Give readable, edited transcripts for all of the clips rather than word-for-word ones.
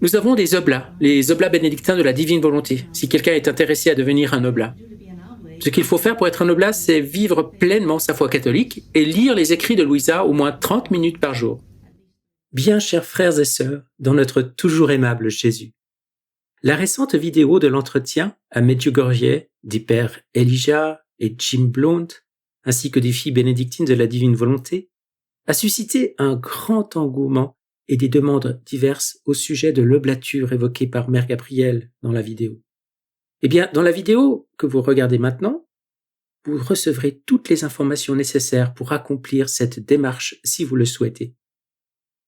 Nous avons des oblats, les oblats bénédictins de la divine volonté, si quelqu'un est intéressé à devenir un oblat. Ce qu'il faut faire pour être un oblat, c'est vivre pleinement sa foi catholique et lire les écrits de Louisa au moins 30 minutes par jour. Bien chers frères et sœurs, dans notre toujours aimable Jésus, la récente vidéo de l'entretien à Medjugorje des pères Elijah et Jim Blount, ainsi que des filles bénédictines de la divine volonté, a suscité un grand engouement et des demandes diverses au sujet de l'oblature évoquée par Mère Gabrielle dans la vidéo. Eh bien, dans la vidéo que vous regardez maintenant, vous recevrez toutes les informations nécessaires pour accomplir cette démarche si vous le souhaitez.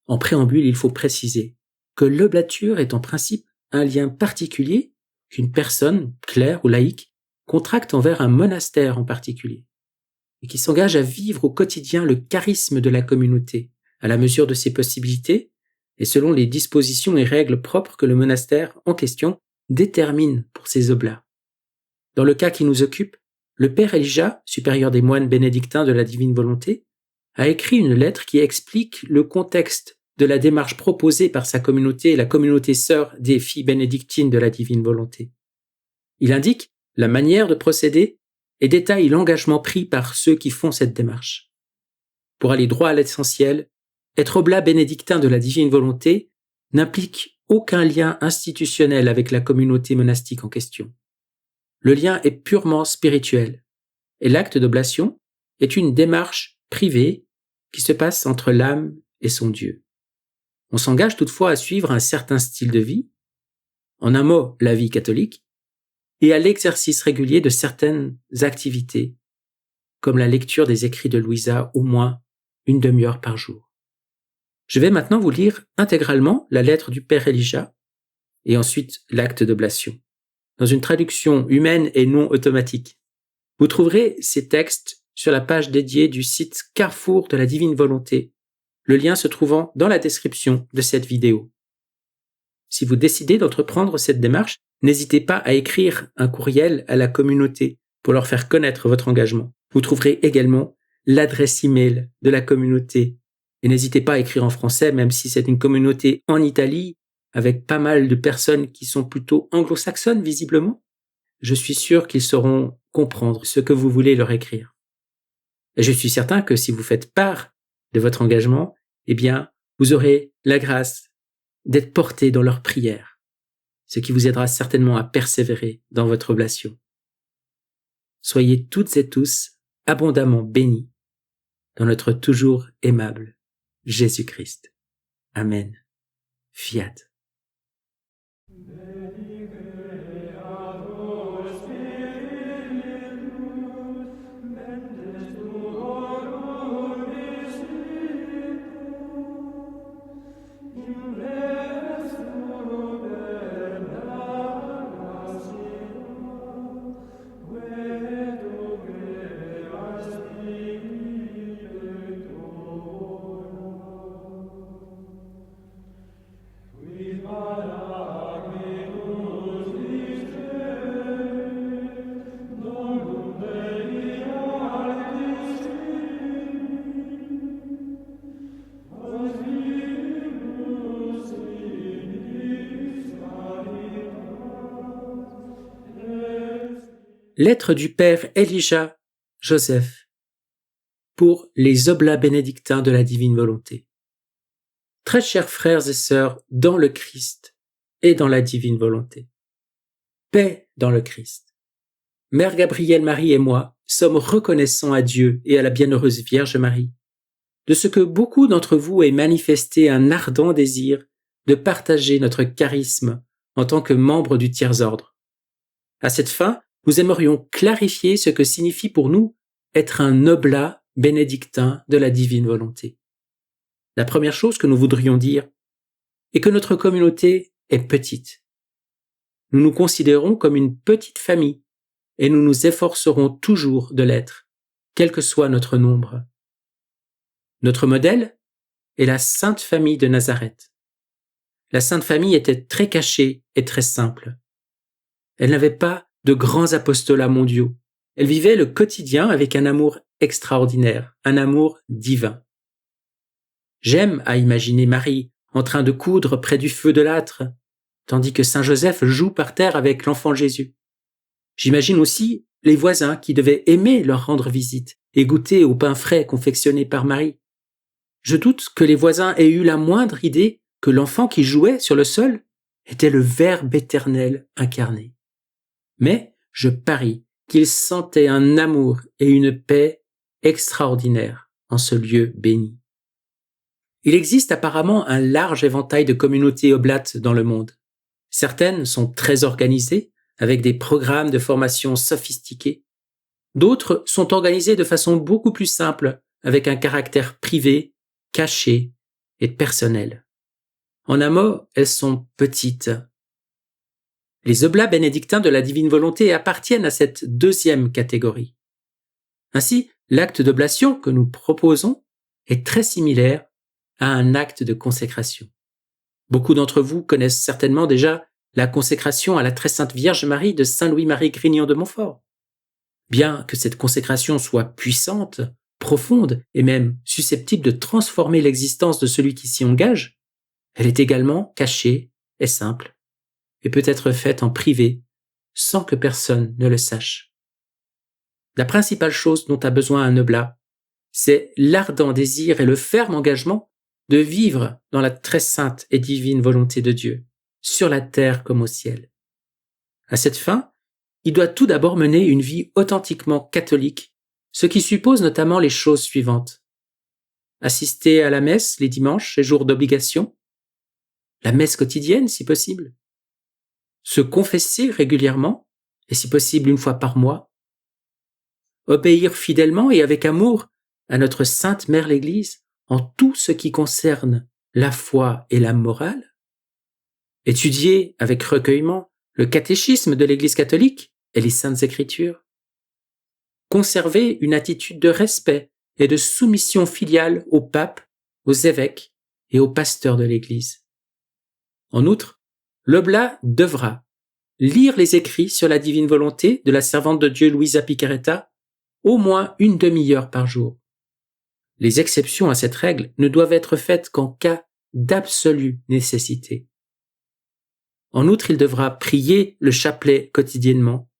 En préambule, il faut préciser que l'oblature est en principe un lien particulier qu'une personne, clerc ou laïque, contracte envers un monastère en particulier, et qui s'engage à vivre au quotidien le charisme de la communauté, à la mesure de ses possibilités, et selon les dispositions et règles propres que le monastère en question détermine pour ses oblats. Dans le cas qui nous occupe, le père Elijah, supérieur des moines bénédictins de la divine volonté, a écrit une lettre qui explique le contexte de la démarche proposée par sa communauté, la communauté sœur des filles bénédictines de la divine volonté. Il indique la manière de procéder et détaille l'engagement pris par ceux qui font cette démarche. Pour aller droit à l'essentiel, être oblat bénédictin de la divine volonté n'implique aucun lien institutionnel avec la communauté monastique en question. Le lien est purement spirituel, et l'acte d'oblation est une démarche privée qui se passe entre l'âme et son Dieu. On s'engage toutefois à suivre un certain style de vie, en un mot la vie catholique, et à l'exercice régulier de certaines activités, comme la lecture des écrits de Louisa au moins une demi-heure par jour. Je vais maintenant vous lire intégralement la lettre du père Elijah et ensuite l'acte d'oblation, dans une traduction humaine et non automatique. Vous trouverez ces textes sur la page dédiée du site Carrefour de la Divine Volonté, le lien se trouvant dans la description de cette vidéo. Si vous décidez d'entreprendre cette démarche, n'hésitez pas à écrire un courriel à la communauté pour leur faire connaître votre engagement. Vous trouverez également l'adresse email de la communauté. Et n'hésitez pas à écrire en français, même si c'est une communauté en Italie, avec pas mal de personnes qui sont plutôt anglo-saxonnes visiblement. Je suis sûr qu'ils sauront comprendre ce que vous voulez leur écrire. Et je suis certain que si vous faites part de votre engagement, eh bien, vous aurez la grâce d'être porté dans leurs prières, ce qui vous aidera certainement à persévérer dans votre oblation. Soyez toutes et tous abondamment bénis dans notre toujours aimable Jésus-Christ. Amen. Fiat. Lettre du père Elijah Joseph pour les oblats bénédictins de la divine volonté. Très chers frères et sœurs dans le Christ et dans la divine volonté. Paix dans le Christ. Mère Gabrielle Marie et moi sommes reconnaissants à Dieu et à la bienheureuse Vierge Marie de ce que beaucoup d'entre vous aient manifesté un ardent désir de partager notre charisme en tant que membres du tiers-ordre. À cette fin, nous aimerions clarifier ce que signifie pour nous être un oblat bénédictin de la divine volonté. La première chose que nous voudrions dire est que notre communauté est petite. Nous nous considérons comme une petite famille et nous nous efforcerons toujours de l'être, quel que soit notre nombre. Notre modèle est la Sainte Famille de Nazareth. La Sainte Famille était très cachée et très simple. Elle n'avait pas de grands apostolats mondiaux. Elle vivait le quotidien avec un amour extraordinaire, un amour divin. J'aime à imaginer Marie en train de coudre près du feu de l'âtre, tandis que Saint Joseph joue par terre avec l'enfant Jésus. J'imagine aussi les voisins qui devaient aimer leur rendre visite et goûter au pain frais confectionné par Marie. Je doute que les voisins aient eu la moindre idée que l'enfant qui jouait sur le sol était le Verbe éternel incarné. Mais je parie qu'ils sentaient un amour et une paix extraordinaires en ce lieu béni. Il existe apparemment un large éventail de communautés oblates dans le monde. Certaines sont très organisées, avec des programmes de formation sophistiqués. D'autres sont organisées de façon beaucoup plus simple, avec un caractère privé, caché et personnel. En un mot, elles sont petites. Les oblats bénédictins de la divine volonté appartiennent à cette deuxième catégorie. Ainsi, l'acte d'oblation que nous proposons est très similaire à un acte de consécration. Beaucoup d'entre vous connaissent certainement déjà la consécration à la très sainte Vierge Marie de Saint Louis-Marie Grignon de Montfort. Bien que cette consécration soit puissante, profonde et même susceptible de transformer l'existence de celui qui s'y engage, elle est également cachée et simple, et peut être faite en privé, sans que personne ne le sache. La principale chose dont a besoin un oblat, c'est l'ardent désir et le ferme engagement de vivre dans la très sainte et divine volonté de Dieu, sur la terre comme au ciel. À cette fin, il doit tout d'abord mener une vie authentiquement catholique, ce qui suppose notamment les choses suivantes. Assister à la messe les dimanches et jours d'obligation, la messe quotidienne si possible, se confesser régulièrement, et si possible une fois par mois, obéir fidèlement et avec amour à notre Sainte Mère l'Église en tout ce qui concerne la foi et la morale, étudier avec recueillement le catéchisme de l'Église catholique et les Saintes Écritures, conserver une attitude de respect et de soumission filiale au pape, aux évêques et aux pasteurs de l'Église. En outre, l'oblat devra lire les écrits sur la divine volonté de la servante de Dieu Luisa Picaretta au moins une demi-heure par jour. Les exceptions à cette règle ne doivent être faites qu'en cas d'absolue nécessité. En outre, il devra prier le chapelet quotidiennement,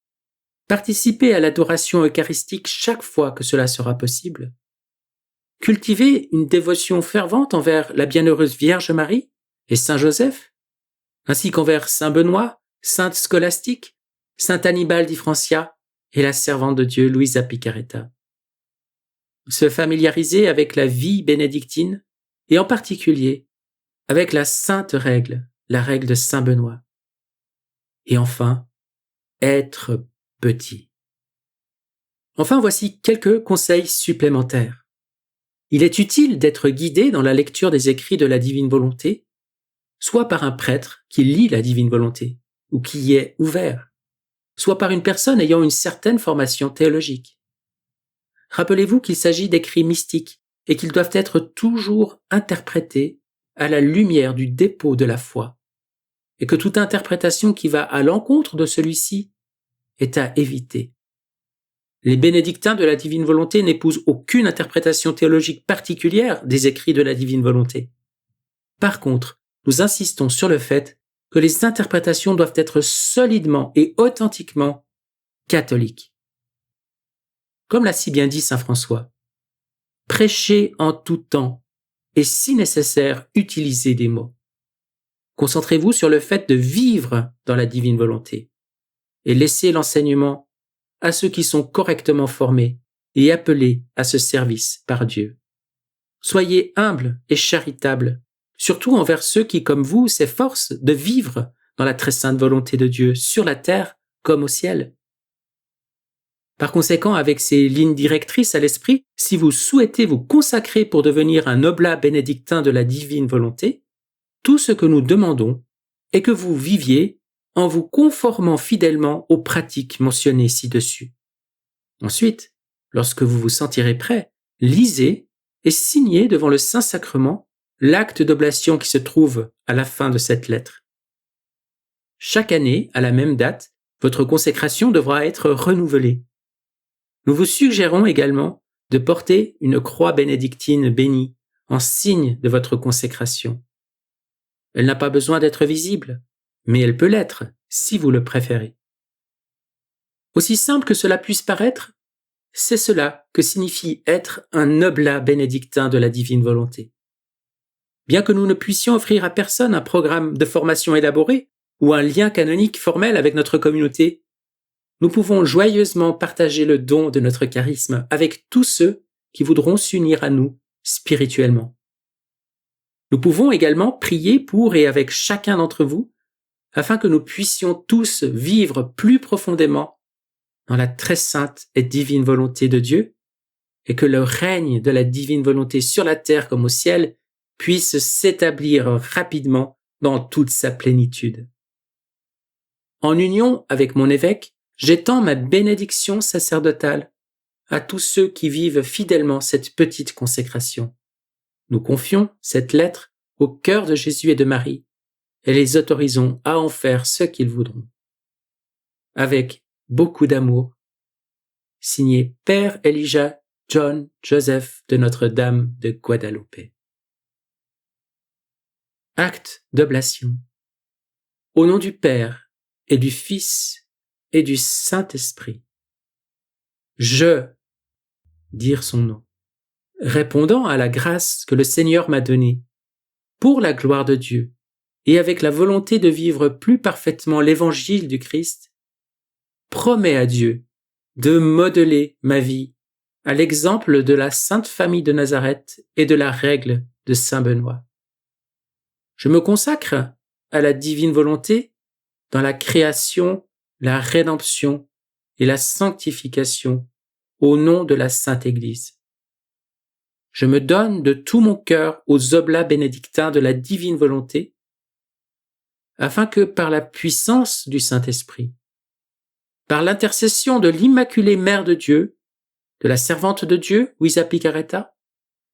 participer à l'adoration eucharistique chaque fois que cela sera possible, cultiver une dévotion fervente envers la bienheureuse Vierge Marie et Saint Joseph, ainsi qu'envers Saint Benoît, Sainte Scolastique, Saint Annibal di Francia et la servante de Dieu Luisa Picaretta. Se familiariser avec la vie bénédictine et en particulier avec la sainte règle, la règle de Saint Benoît. Et enfin, être petit. Enfin, voici quelques conseils supplémentaires. Il est utile d'être guidé dans la lecture des écrits de la divine volonté, soit par un prêtre qui lit la divine volonté ou qui y est ouvert, soit par une personne ayant une certaine formation théologique. Rappelez-vous qu'il s'agit d'écrits mystiques et qu'ils doivent être toujours interprétés à la lumière du dépôt de la foi, et que toute interprétation qui va à l'encontre de celui-ci est à éviter. Les bénédictins de la divine volonté n'épousent aucune interprétation théologique particulière des écrits de la divine volonté. Par contre, nous insistons sur le fait que les interprétations doivent être solidement et authentiquement catholiques. Comme l'a si bien dit saint François, prêchez en tout temps et si nécessaire, utilisez des mots. Concentrez-vous sur le fait de vivre dans la divine volonté et laissez l'enseignement à ceux qui sont correctement formés et appelés à ce service par Dieu. Soyez humbles et charitables, surtout envers ceux qui, comme vous, s'efforcent de vivre dans la très sainte volonté de Dieu, sur la terre comme au ciel. Par conséquent, avec ces lignes directrices à l'esprit, si vous souhaitez vous consacrer pour devenir un oblat bénédictin de la divine volonté, tout ce que nous demandons est que vous viviez en vous conformant fidèlement aux pratiques mentionnées ci-dessus. Ensuite, lorsque vous vous sentirez prêt, lisez et signez devant le Saint-Sacrement l'acte d'oblation qui se trouve à la fin de cette lettre. Chaque année, à la même date, votre consécration devra être renouvelée. Nous vous suggérons également de porter une croix bénédictine bénie en signe de votre consécration. Elle n'a pas besoin d'être visible, mais elle peut l'être, si vous le préférez. Aussi simple que cela puisse paraître, c'est cela que signifie être un oblat bénédictin de la divine volonté. Bien que nous ne puissions offrir à personne un programme de formation élaboré ou un lien canonique formel avec notre communauté, nous pouvons joyeusement partager le don de notre charisme avec tous ceux qui voudront s'unir à nous spirituellement. Nous pouvons également prier pour et avec chacun d'entre vous afin que nous puissions tous vivre plus profondément dans la très sainte et divine volonté de Dieu et que le règne de la divine volonté sur la terre comme au ciel puisse s'établir rapidement dans toute sa plénitude. En union avec mon évêque, j'étends ma bénédiction sacerdotale à tous ceux qui vivent fidèlement cette petite consécration. Nous confions cette lettre au cœur de Jésus et de Marie et les autorisons à en faire ce qu'ils voudront. Avec beaucoup d'amour, signé Père Elijah John Joseph de Notre-Dame de Guadalupe. Acte d'oblation. Au nom du Père et du Fils et du Saint-Esprit. Je, dire son nom, répondant à la grâce que le Seigneur m'a donnée, pour la gloire de Dieu, et avec la volonté de vivre plus parfaitement l'évangile du Christ, promets à Dieu de modeler ma vie à l'exemple de la Sainte Famille de Nazareth et de la règle de Saint Benoît. Je me consacre à la divine volonté dans la création, la rédemption et la sanctification au nom de la Sainte Église. Je me donne de tout mon cœur aux oblats bénédictins de la divine volonté, afin que par la puissance du Saint-Esprit, par l'intercession de l'Immaculée Mère de Dieu, de la servante de Dieu, Luisa Picaretta,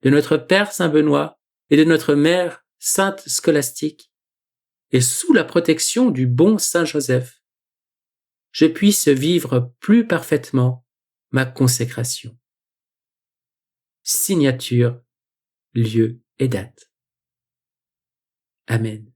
de notre Père Saint Benoît et de notre Mère Sainte Scolastique, et sous la protection du bon Saint Joseph, je puisse vivre plus parfaitement ma consécration. Signature, lieu et date. Amen.